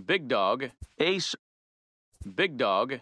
Big dog. Ace. Big dog.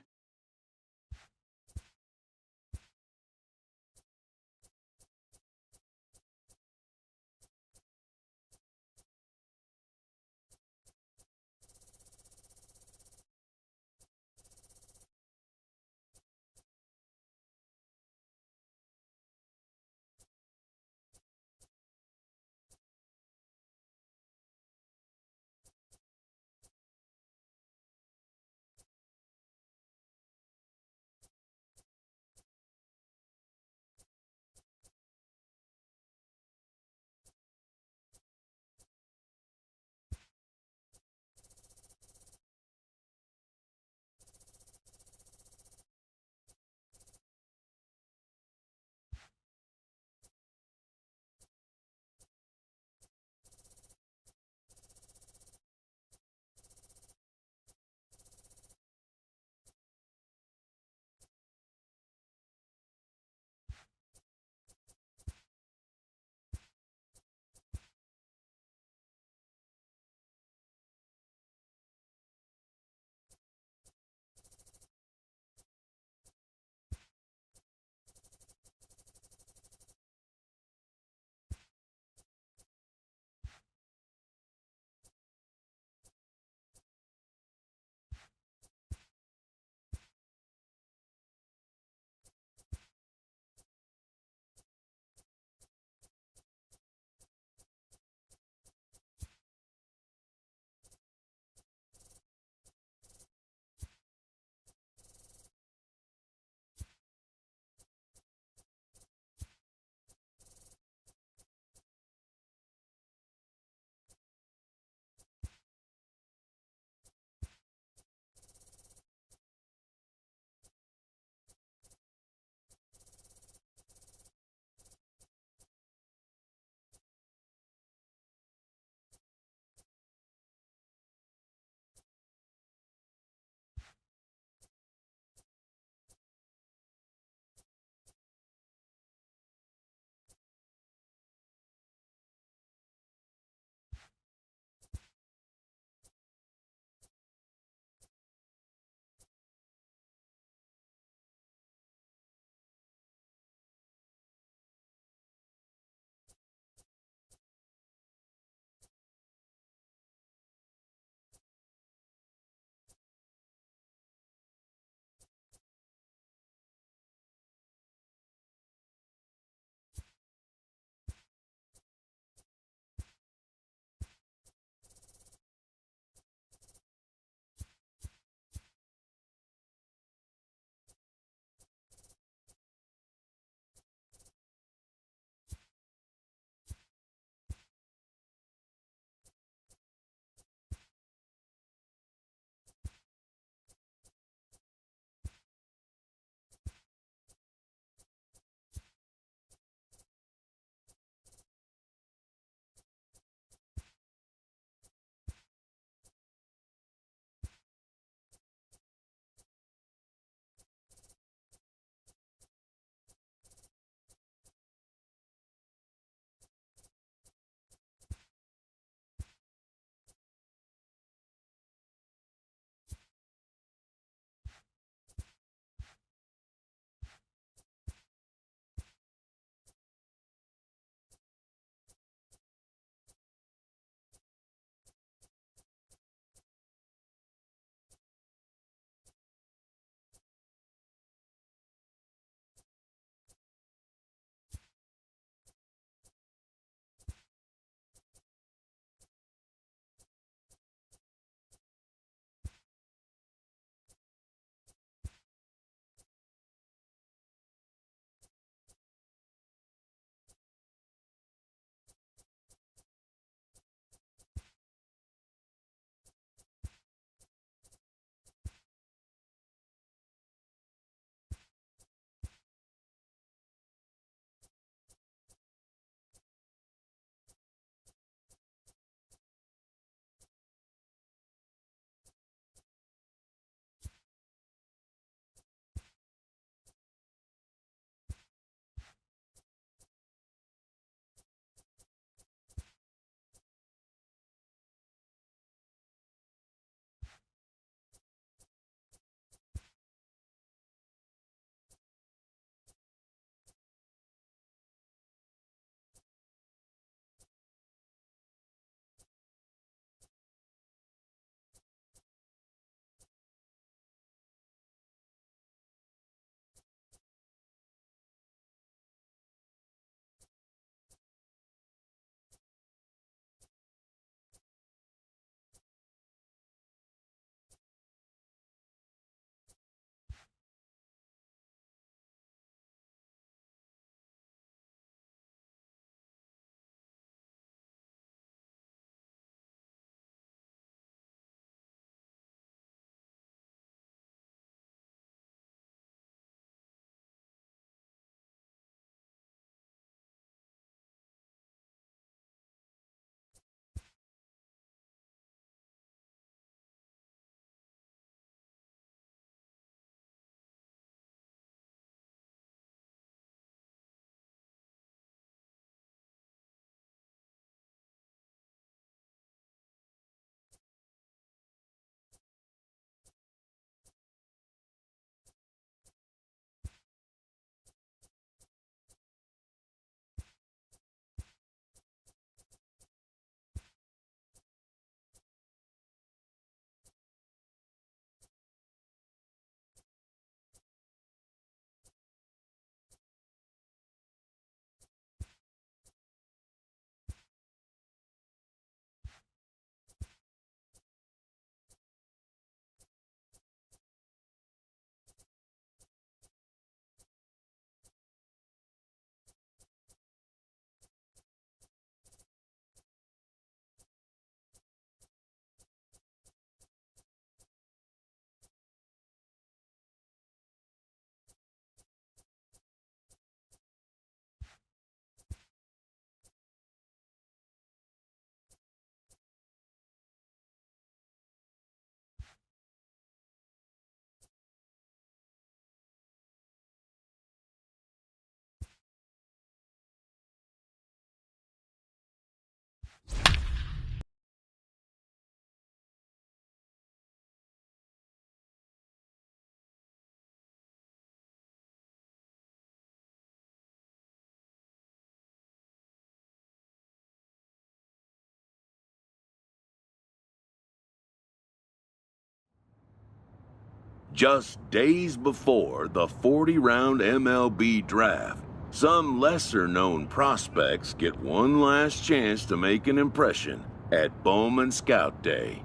Just days before the 40-round MLB draft, some lesser-known prospects get one last chance to make an impression at Bowman Scout Day.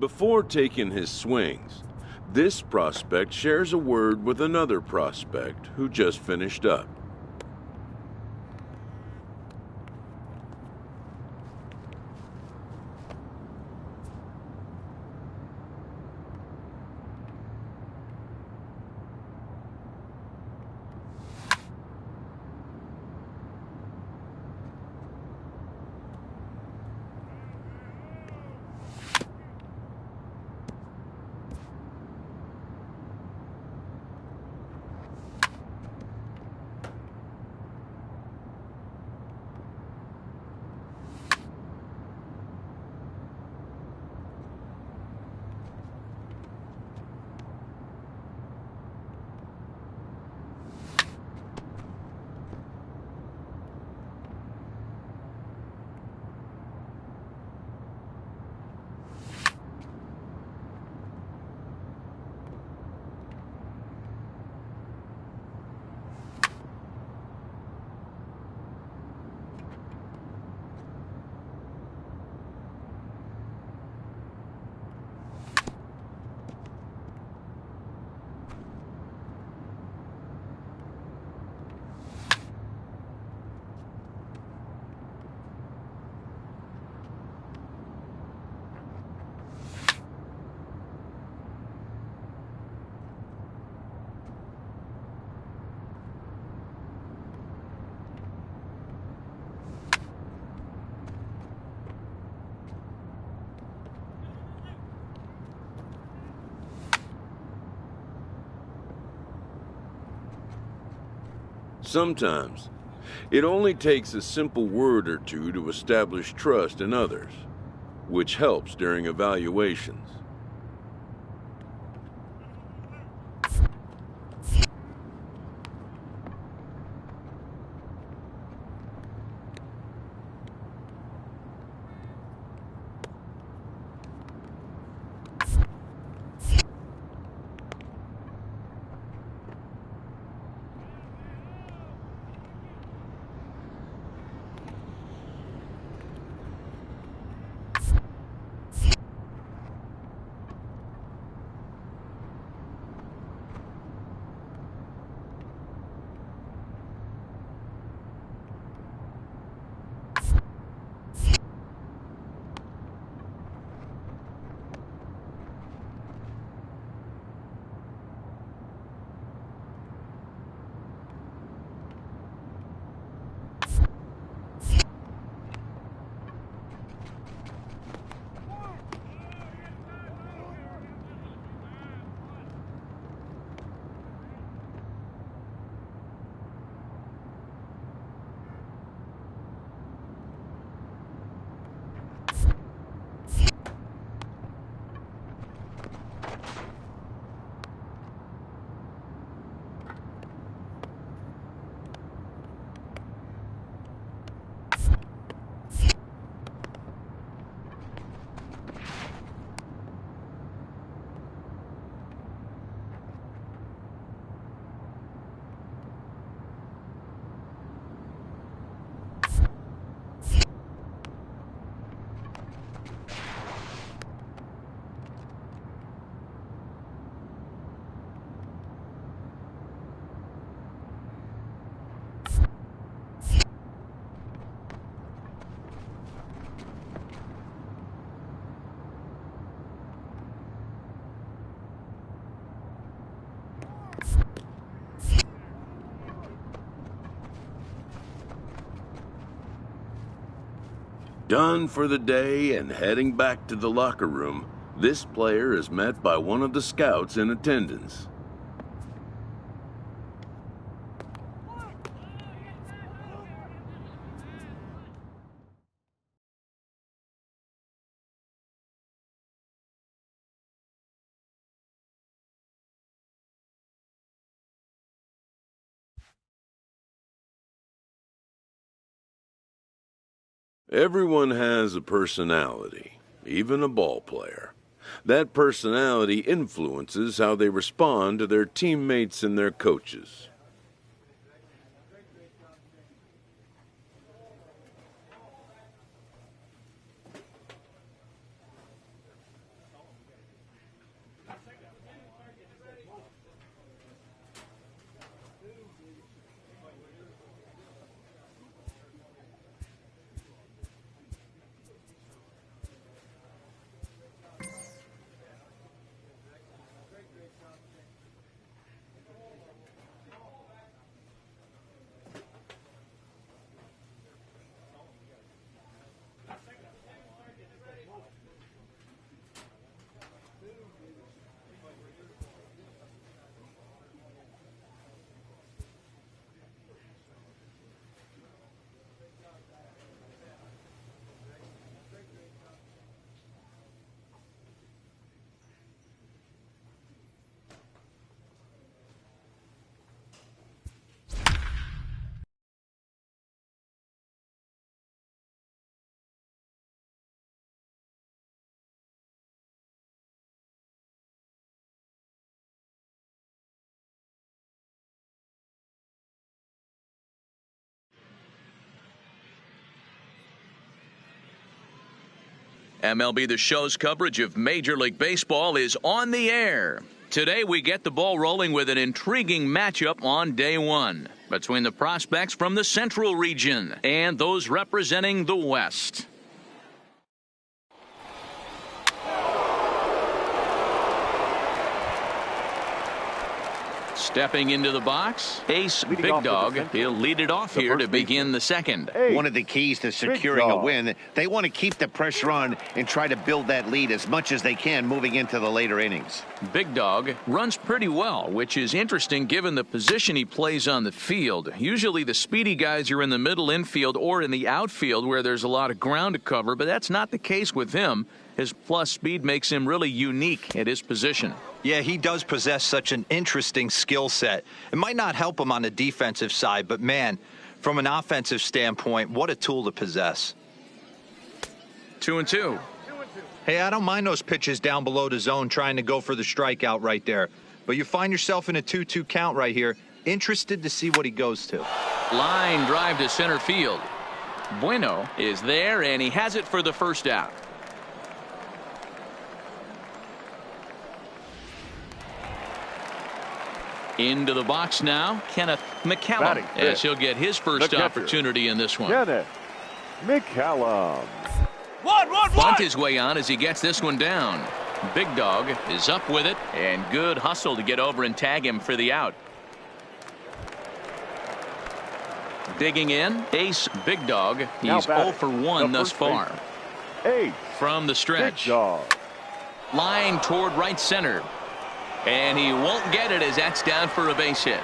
Before taking his swings, this prospect shares a word with another prospect who just finished up. Sometimes, it only takes a simple word or two to establish trust in others, which helps during evaluations. Done for the day and heading back to the locker room, this player is met by one of the scouts in attendance. Everyone has a personality, even a ball player. That personality influences how they respond to their teammates and their coaches. MLB The Show's coverage of Major League Baseball is on the air. Today we get the ball rolling with an intriguing matchup on day one between the prospects from the Central region and those representing the West. Stepping into the box, Ace Big Dog. He'll lead it off here to begin the second. One of the keys to securing a win, they want to keep the pressure on and try to build that lead as much as they can moving into the later innings. Big Dog runs pretty well, which is interesting given the position he plays on the field. Usually the speedy guys are in the middle infield or in the outfield where there's a lot of ground to cover, but that's not the case with him. His plus speed makes him really unique at his position. Yeah, he does possess such an interesting skill set. It might not help him on the defensive side, but man, from an offensive standpoint, what a tool to possess. 2-2. Hey, I don't mind those pitches down below the zone trying to go for the strikeout right there. But you find yourself in a 2-2 count right here. Interested to see what he goes to. Line drive to center field. Bueno is there, and he has it for the first out. Into the box now, Kenneth McCallum, as he'll get his first opportunity in this one. Kenneth McCallum. Bunt his way on as he gets this one down. Big Dog is up with it, and good hustle to get over and tag him for the out. Digging in, Ace Big Dog. He's 0 for 1 thus far. Ace from the stretch. Big Dog. Line toward right center. And he won't get it as that's down for a base hit.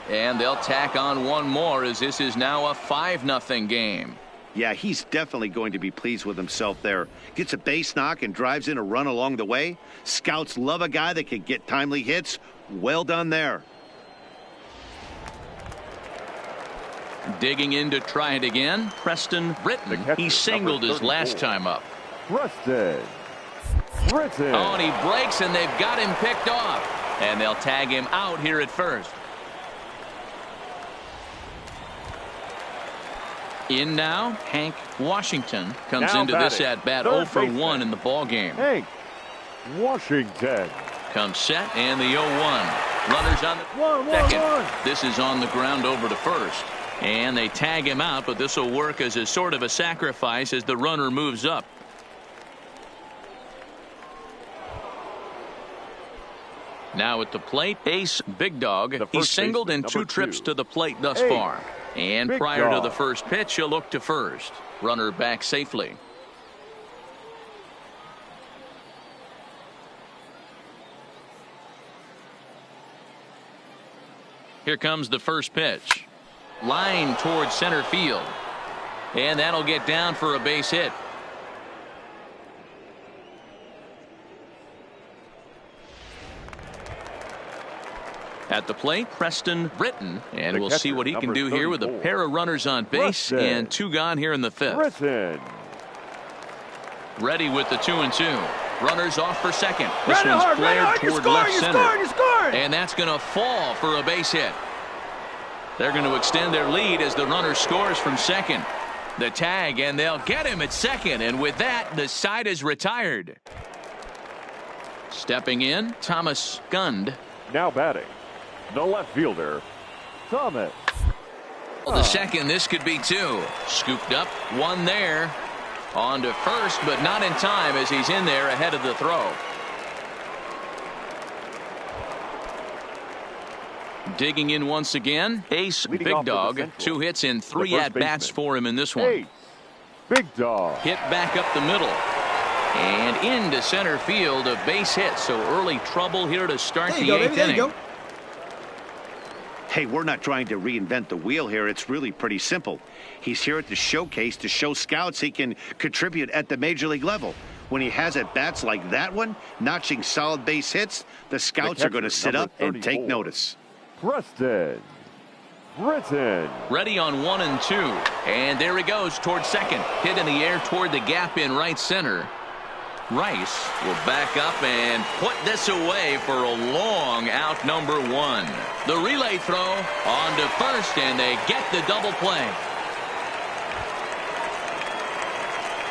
And they'll tack on one more as this is now a 5-0 game. Yeah, he's definitely going to be pleased with himself there. Gets a base knock and drives in a run along the way. Scouts love a guy that can get timely hits. Well done there. Digging in to try it again, Preston Britton. He singled his last time up. Preston Britton. Oh, and he breaks, and they've got him picked off. And they'll tag him out here at first. In now, Hank Washington comes into this at-bat 0 for 1 in the ball game. Hank Washington. Comes set, and the 0-1. Runners on the second. This is on the ground over to first. And they tag him out, but this will work as a sort of a sacrifice as the runner moves up. Now at the plate, Ace Big Dog. He's singled in 2 trips to the plate thus far. And prior to the first pitch, he'll look to first. Runner back safely. Here comes the first pitch. Line towards center field. And that'll get down for a base hit. At the plate, Preston Britton, and The we'll see catcher, what he can number do here with a 34. pair of runners on base Preston and 2 gone here in the 5th. Britton. Ready with the 2-2. Runners off for second. This one's flared toward left center. And that's going to fall for a base hit. They're going to extend their lead as the runner scores from second. The tag, and they'll get him at second. And with that, the side is retired. Stepping in, Thomas Gund. Now batting, the left fielder, Thomas. The second, this could be 2. Scooped up, 1 there. On to first, but not in time as he's in there ahead of the throw. Digging in once again, Ace Leading Big off for the Dog. Central, 2 hits and 3 the first at-bats baseman, for him in this one. Ace Big Dog. Hit back up the middle. And into center field, a base hit. So early trouble here to start the 8th inning. Hey, we're not trying to reinvent the wheel here. It's really pretty simple. He's here at the showcase to show scouts he can contribute at the major league level. When he has at bats like that one, notching solid base hits, the scouts are going to sit up and take notice. Preston Britton. Ready on 1 and 2. And there he goes toward second. Hit in the air toward the gap in right center. Rice will back up and put this away for a long out, number 1. The relay throw on to first, and they get the double play.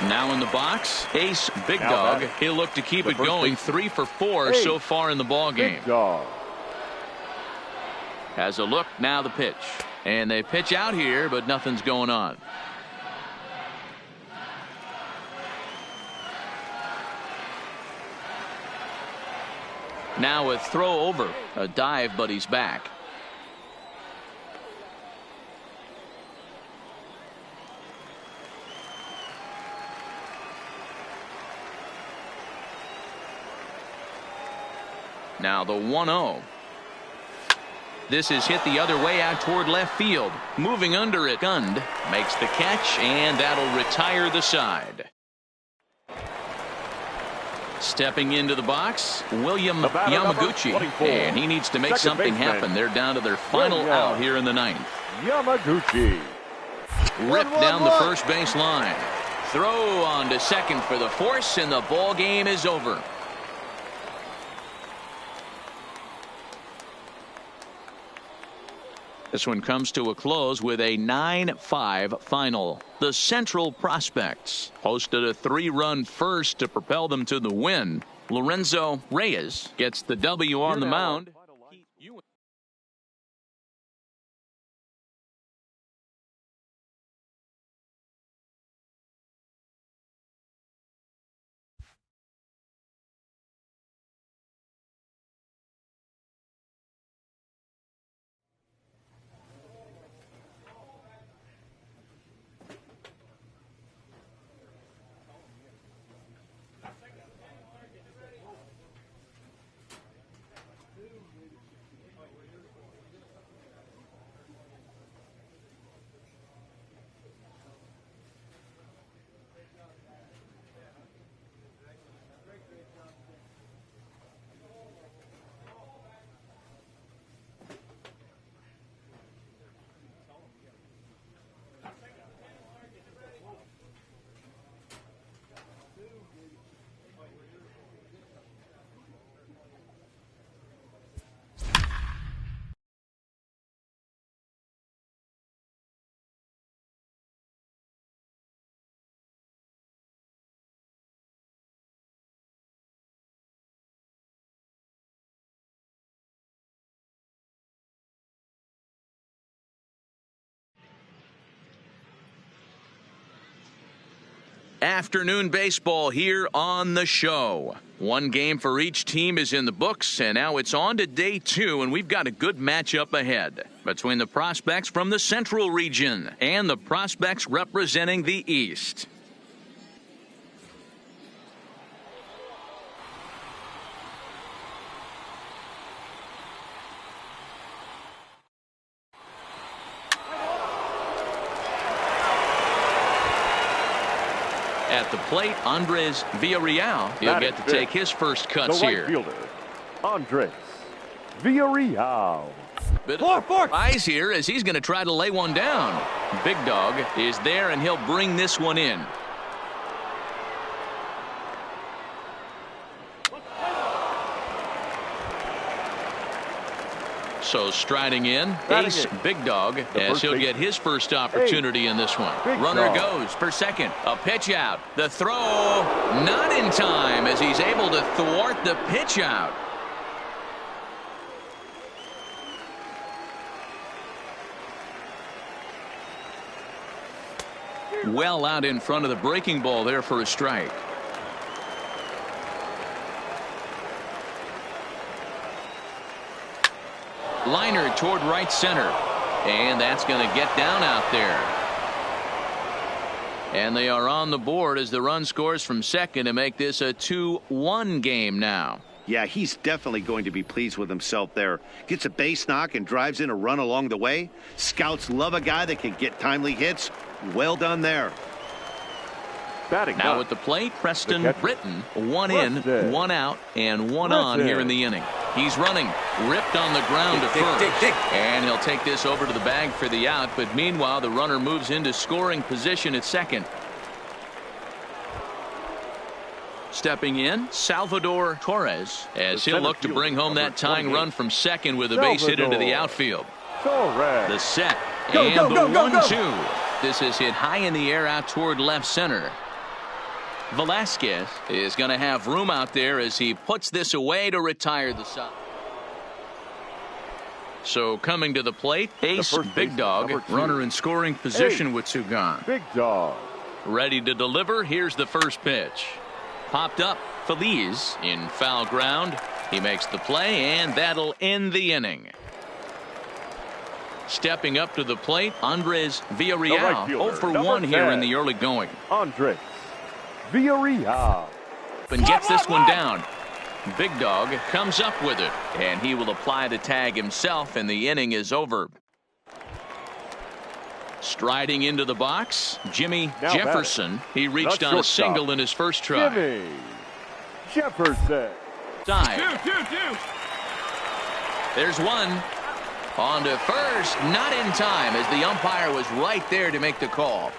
Now in the box, Ace Big Dog. He'll look to keep it going. 3 for 4 so far in the ball game. Big Dog. Has a look, now the pitch. And they pitch out here, but nothing's going on. Now a throw over. A dive, but he's back. Now the 1-0. This is hit the other way out toward left field. Moving under it, Gund makes the catch, and that'll retire the side. Stepping into the box, William Yamaguchi, and he needs to make something happen. They're down to their final out here in the 9th. Yamaguchi. Ripped down the first base line. Throw on to second for the force, and the ball game is over. This one comes to a close with a 9-5 final. The Central Prospects posted a 3-run first to propel them to the win. Lorenzo Reyes gets the W on the mound. Afternoon baseball here on the show. One game for each team is in the books, and now it's on to day 2, and we've got a good matchup ahead between the prospects from the Central region and the prospects representing the East. At the plate, Andres Villarreal. He'll get to take his first cuts the right here. fielder, Andres Villarreal. Bit of surprise here as he's going to try to lay one down. Big Dog is there, and he'll bring this one in. So striding in, Ace Big Dog, as he'll get his first opportunity in this one. Runner goes for second. A pitch out. The throw not in time as he's able to thwart the pitch out. Well out in front of the breaking ball there for a strike. Liner toward right center. And that's going to get down out there. And they are on the board as the run scores from second to make this a 2-1 game now. Yeah, he's definitely going to be pleased with himself there. Gets a base knock and drives in a run along the way. Scouts love a guy that can get timely hits. Well done there. Now at the plate, Preston Britton. One in, one out, and one on here in the inning. He's running, ripped on the ground to first, and he'll take this over to the bag for the out. But meanwhile, the runner moves into scoring position at second. Stepping in, Salvador Torres, as he'll look to bring home that tying run from second with a base hit into the outfield. The set, and the 1-2. This is hit high in the air out toward left center. Velasquez is going to have room out there as he puts this away to retire the side. So coming to the plate, Ace Big Dog, runner in scoring position with two gone. Big Dog. Ready to deliver. Here's the first pitch. Popped up. Feliz in foul ground. He makes the play, and that'll end the inning. Stepping up to the plate, Andres Villarreal. 0 for 1 here in the early going. Andres Villarreal. And gets this one down. Big Dog comes up with it, and he will apply the tag himself, and the inning is over. Striding into the box, Jimmy Jefferson. He reached on a single in his first try. Jimmy Jefferson. Dive. There's one. On to first, not in time as the umpire was right there to make the call.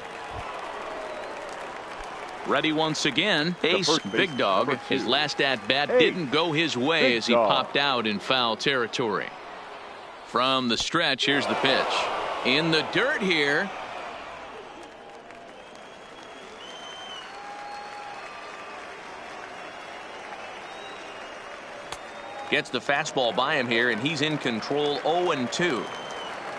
Ready once again, Ace Big Dog. His last at-bat didn't go his way as he popped out in foul territory. From the stretch, here's the pitch. In the dirt here. Gets the fastball by him here, and he's in control 0-2.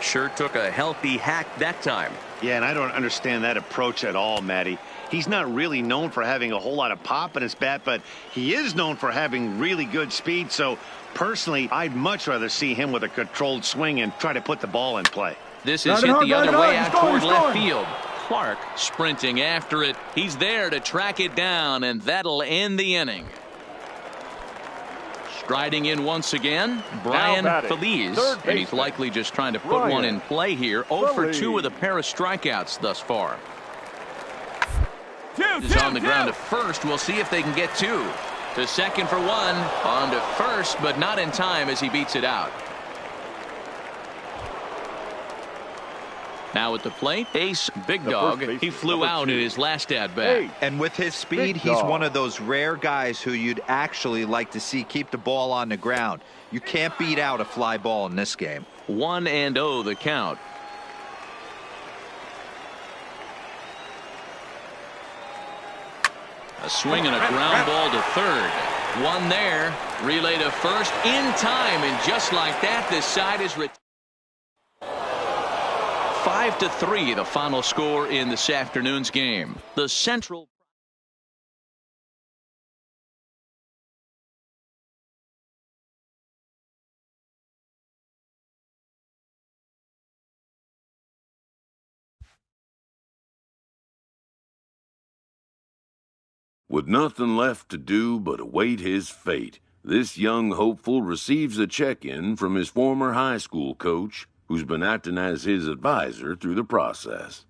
Sure took a healthy hack that time. Yeah, and I don't understand that approach at all, Matty. He's not really known for having a whole lot of pop in his bat, but he is known for having really good speed. So, personally, I'd much rather see him with a controlled swing and try to put the ball in play. This is hit the other way out toward left field. Clark sprinting after it. He's there to track it down, and that'll end the inning. Striding in once again, Brian Feliz, and he's likely just trying to put one in play here. 0 for 2 with a pair of strikeouts thus far. Is on the ground to first. We'll see if they can get two. To second for one. On to first, but not in time as he beats it out. Now at the plate, Ace Big Dog. He flew out in his last at-bat. And with his speed, he's one of those rare guys who you'd actually like to see keep the ball on the ground. You can't beat out a fly ball in this game. 1-0 the count. A swing and a ground ball to third. One there. Relay to first in time, and just like that, this side is 5-3, the final score in this afternoon's game. The Central. With nothing left to do but await his fate, this young hopeful receives a check-in from his former high school coach, who's been acting as his advisor through the process.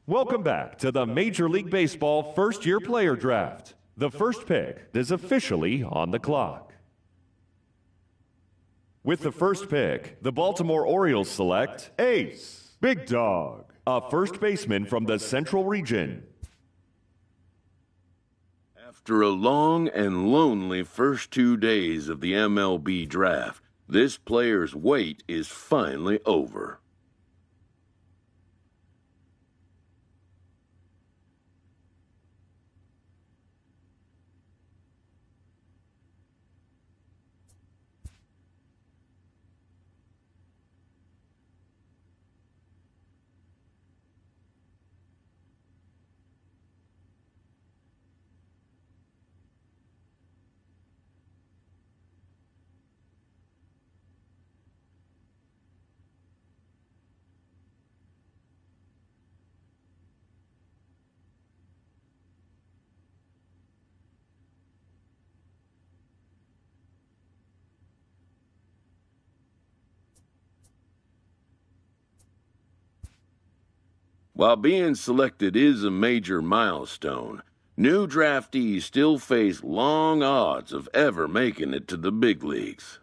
Welcome back to the Major League Baseball first-year player draft. The first pick is officially on the clock. With the first pick, the Baltimore Orioles select Ace Big Dog, a first baseman from the Central Region. After a long and lonely first 2 days of the MLB draft, this player's wait is finally over. While being selected is a major milestone, new draftees still face long odds of ever making it to the big leagues.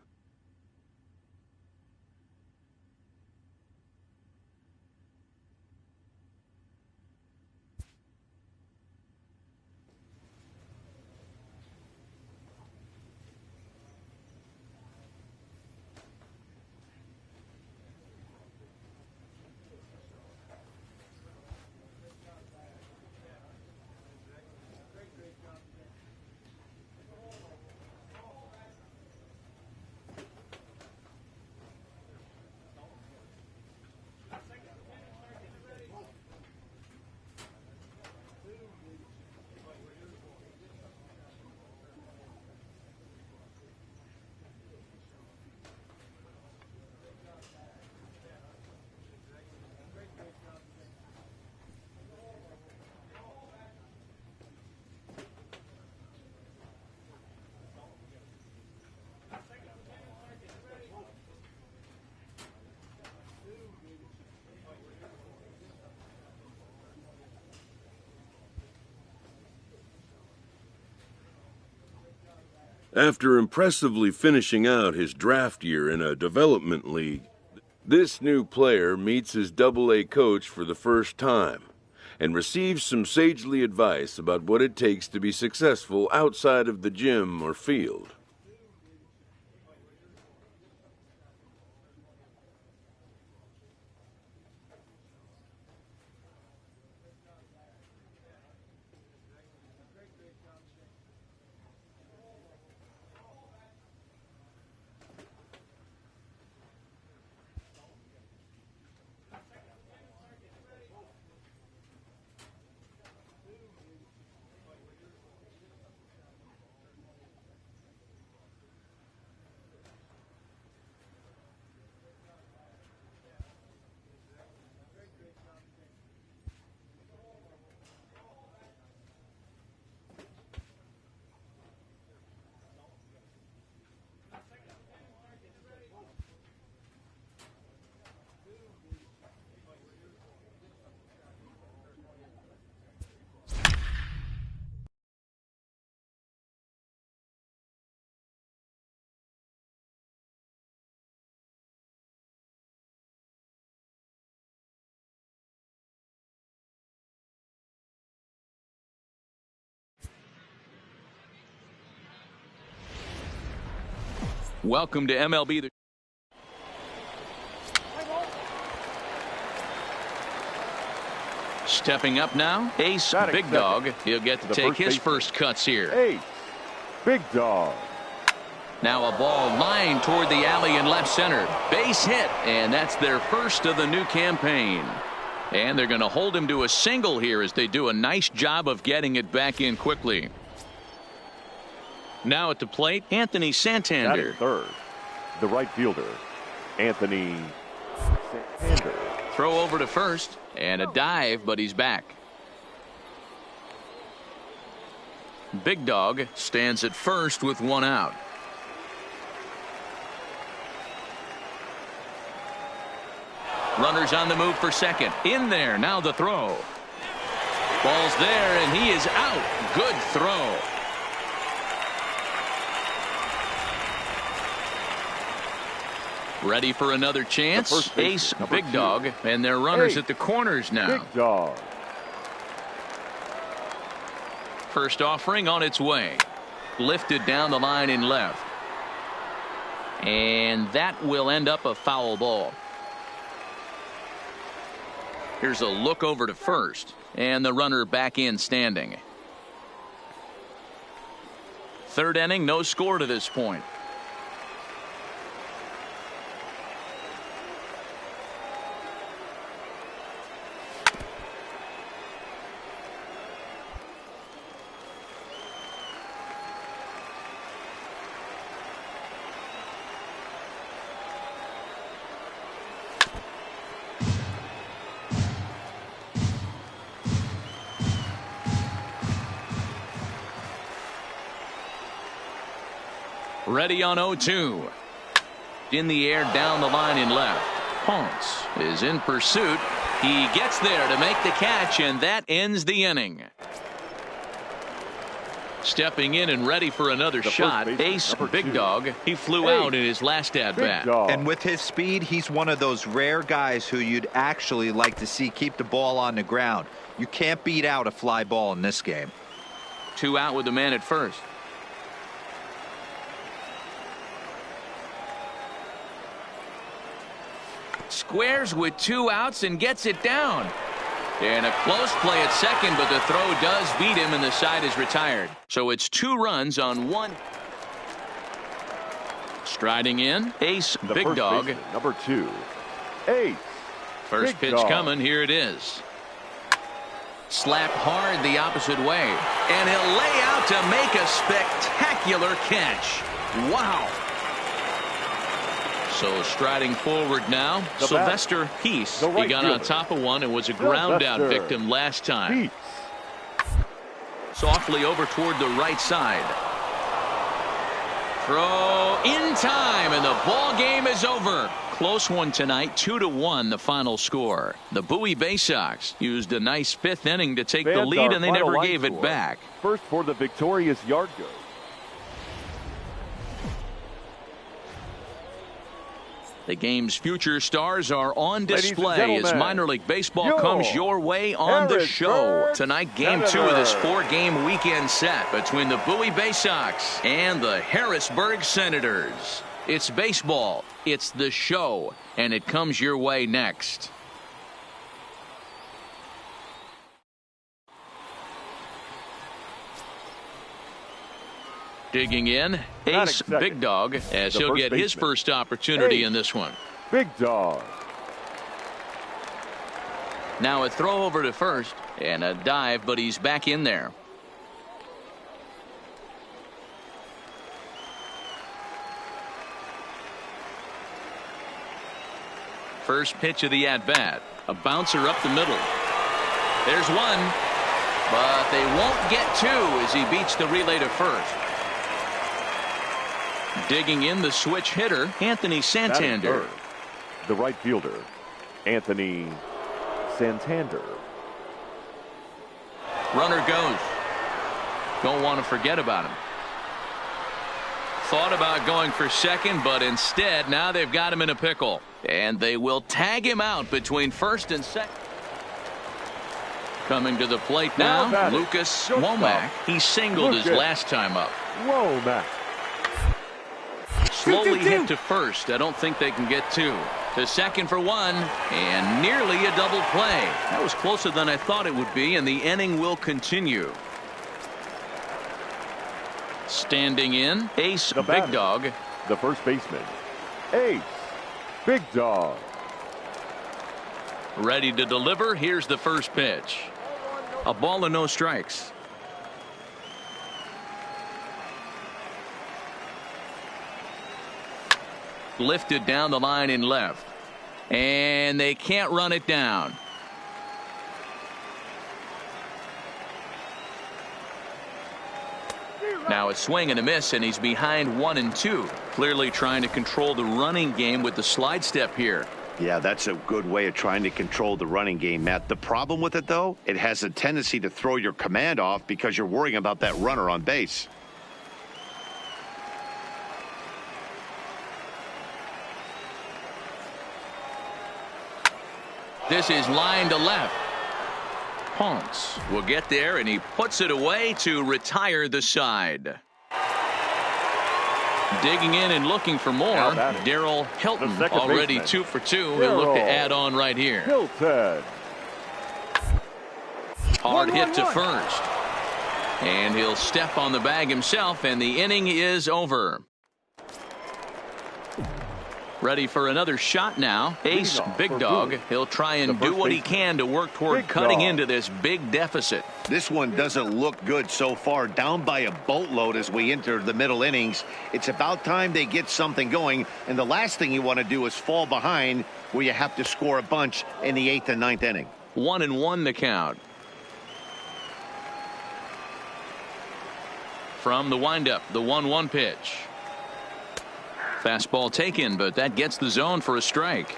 After impressively finishing out his draft year in a development league, this new player meets his Double-A coach for the first time and receives some sagely advice about what it takes to be successful outside of the gym or field. Welcome to MLB. Stepping up now, Ace Big Dog. He'll get to take his first cuts here. Ace Big Dog. Now a ball lined toward the alley in left center. Base hit, and that's their first of the new campaign. And they're going to hold him to a single here as they do a nice job of getting it back in quickly. Now at the plate, Anthony Santander. Third, the right fielder, Anthony Santander. Throw over to first, and a dive, but he's back. Big Dog stands at first with one out. Runners on the move for second. In there, now the throw. Ball's there, and he is out. Good throw. Ready for another chance. Ace, Big Dog, and their runners at the corners now. Big Dog. First offering on its way. Lifted down the line in left. And that will end up a foul ball. Here's a look over to first. And the runner back in standing. Third inning, no score to this point. Ready on 0-2. In the air down the line in left. Ponce is in pursuit. He gets there to make the catch, and that ends the inning. Stepping in and ready for another shot. Ace, Big Dog. He flew out in his last at-bat. And with his speed, he's one of those rare guys who you'd actually like to see keep the ball on the ground. You can't beat out a fly ball in this game. 2 out with the man at first. Squares with 2 outs and gets it down. And a close play at second, but the throw does beat him and the side is retired. So it's 2 runs on 1. Striding in, Ace, Big Dog. Number 2, Ace. First pitch coming. Here it is. Slapped hard the opposite way. And he'll lay out to make a spectacular catch. Wow. So striding forward now, Sylvester Peace. He got on top of one and was a ground out victim last time. Softly over toward the right side. Throw in time, and the ball game is over. Close one tonight, 2-1 the final score. The Bowie Bay Sox used a nice 5th inning to take the lead, and they never gave it back. First for the victorious Yard Goat. The game's future stars are on display as minor league baseball comes your way on the show. Tonight, game 2 of this 4-game weekend set between the Bowie Bay Sox and the Harrisburg Senators. It's baseball, it's the show, and it comes your way next. Digging in, Ace, Big Dog, as he'll get his first opportunity in this one. Big Dog. Now a throw over to first and a dive, but he's back in there. First pitch of the at-bat. A bouncer up the middle. There's one, but they won't get 2 as he beats the relay to first. Digging in the switch hitter, Anthony Santander. The right fielder, Anthony Santander. Runner goes. Don't want to forget about him. Thought about going for second, but instead now they've got him in a pickle. And they will tag him out between first and second. Coming to the plate now, Lucas Womack. He singled his last time up. Womack. Slowly hit to first. I don't think they can get 2. To second for 1, and nearly a double play. That was closer than I thought it would be, and the inning will continue. Standing in, Ace, Big Dog. The first baseman, Ace, Big Dog. Ready to deliver. Here's the first pitch. A ball and no strikes. Lifted down the line in left. And they can't run it down. Now a swing and a miss, and he's behind 1-2. Clearly trying to control the running game with the slide step here. Yeah, that's a good way of trying to control the running game, Matt. The problem with it, though, it has a tendency to throw your command off because you're worrying about that runner on base. This is line to left. Ponce will get there, and he puts it away to retire the side. Digging in and looking for more. Daryl Hilton already 2 for 2. He'll look to add on right here. Hilton. Hard hit to first. And he'll step on the bag himself, and the inning is over. Ready for another shot now. Ace Big Dog. He'll try and do what he can to work toward cutting into this big deficit. This one doesn't look good so far. Down by a boatload as we enter the middle innings. It's about time they get something going. And the last thing you want to do is fall behind where you have to score a bunch in the 8th and 9th inning. 1-1 the count. From the windup, the 1-1 pitch. Fastball taken, but that gets the zone for a strike.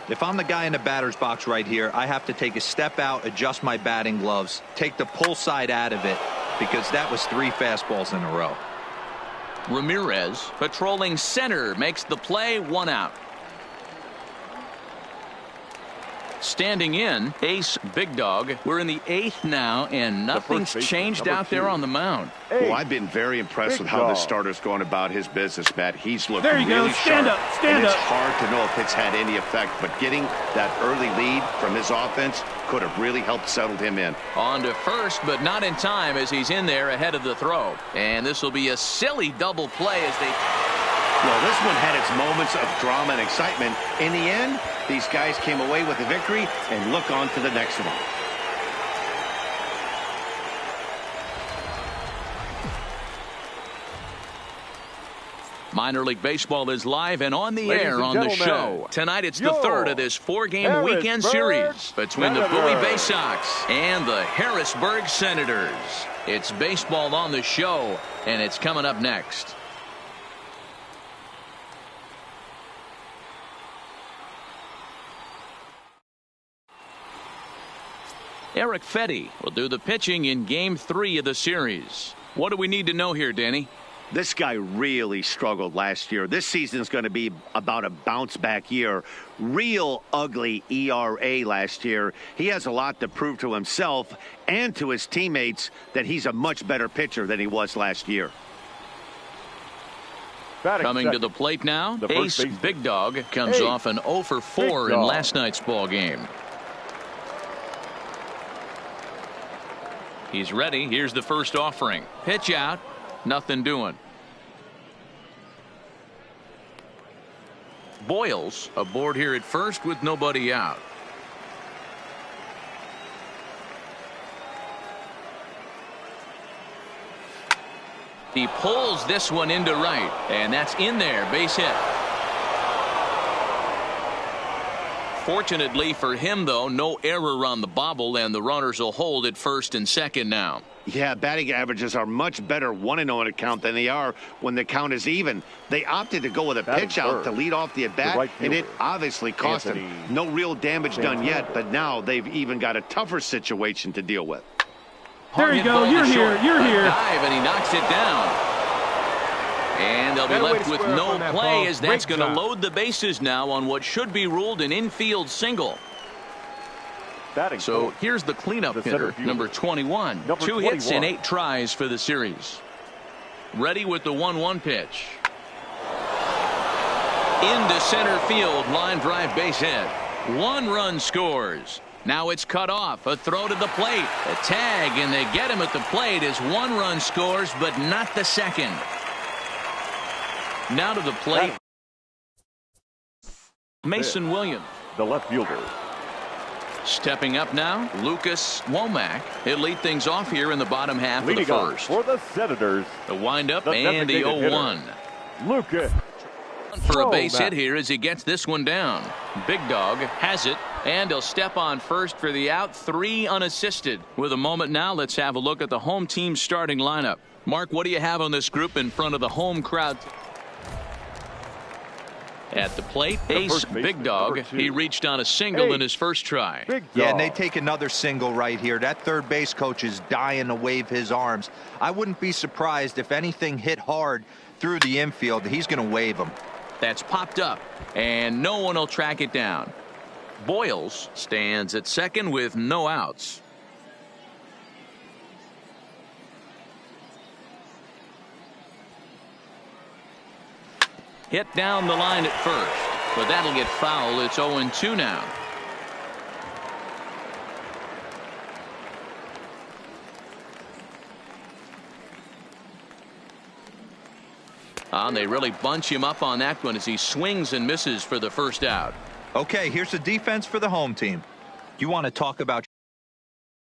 If I'm the guy in the batter's box right here, I have to take a step out, adjust my batting gloves, take the pull side out of it, because that was 3 fastballs in a row. Ramirez patrolling center makes the play, 1 out. Standing in, Ace Big Dog. We're in the 8th now, and nothing's changed out there on the mound. Well, I've been very impressed with how this starter's going about his business, Matt. He's looked really sharp. Stand up. It's hard to know if it's had any effect, but getting that early lead from his offense could have really helped settle him in. On to first, but not in time as he's in there ahead of the throw. And this will be a silly double play as they... Well, this one had its moments of drama and excitement. In the end, these guys came away with a victory and look on to the next one. Minor League Baseball is live and on the air on the show. Tonight it's the third of this 4-game weekend series between the Bowie Bay Sox and the Harrisburg Senators. It's baseball on the show, and it's coming up next. Eric Fetty will do the pitching in Game 3 of the series. What do we need to know here, Danny? This guy really struggled last year. This season is going to be about a bounce-back year. Real ugly ERA last year. He has a lot to prove to himself and to his teammates that he's a much better pitcher than he was last year. Coming to the plate now, Ace Big Dog comes off an 0 for 4 in last night's ball game. He's ready. Here's the first offering. Pitch out. Nothing doing. Boyles aboard here at first with nobody out. He pulls this one into right, and that's in there. Base hit. Fortunately for him, though, no error on the bobble, and the runners will hold at first and second now. Yeah, batting averages are much better 1-0 at count than they are when the count is even. They opted to go with a pitch out to lead off the at-bat, and it obviously cost them. No real damage done yet, but now they've even got a tougher situation to deal with. There you go. You're here. Dive, and he knocks it down. And they'll be left with no play as that's going to load the bases now on what should be ruled an infield single. So here's the cleanup hitter, number 21. 2 hits in 8 tries for the series. Ready with the 1-1 pitch. Into center field, line drive, base hit. 1 run scores. Now it's cut off. A throw to the plate. A tag, and they get him at the plate as 1 run scores, but not the second. Now to the plate, Mason Williams. The left fielder. Stepping up now, Lucas Womack. He'll lead things off here in the bottom half of the first. For the Senators. The windup and the 0-1. Lucas. For a base hit here as he gets this one down. Big Dog has it, and he'll step on first for the out. 3 unassisted. With a moment now, let's have a look at the home team starting lineup. Mark, what do you have on this group in front of the home crowd? At the plate, Ace Big Dog. He reached on a single in his first try. Yeah, and they take another single right here. That third base coach is dying to wave his arms. I wouldn't be surprised if anything hit hard through the infield. He's going to wave them. That's popped up, and no one will track it down. Boyles stands at second with no outs. Hit down the line at first, but that'll get foul. It's 0-2 now. They really bunch him up on that one as he swings and misses for the first out. Okay, here's the defense for the home team. You want to talk about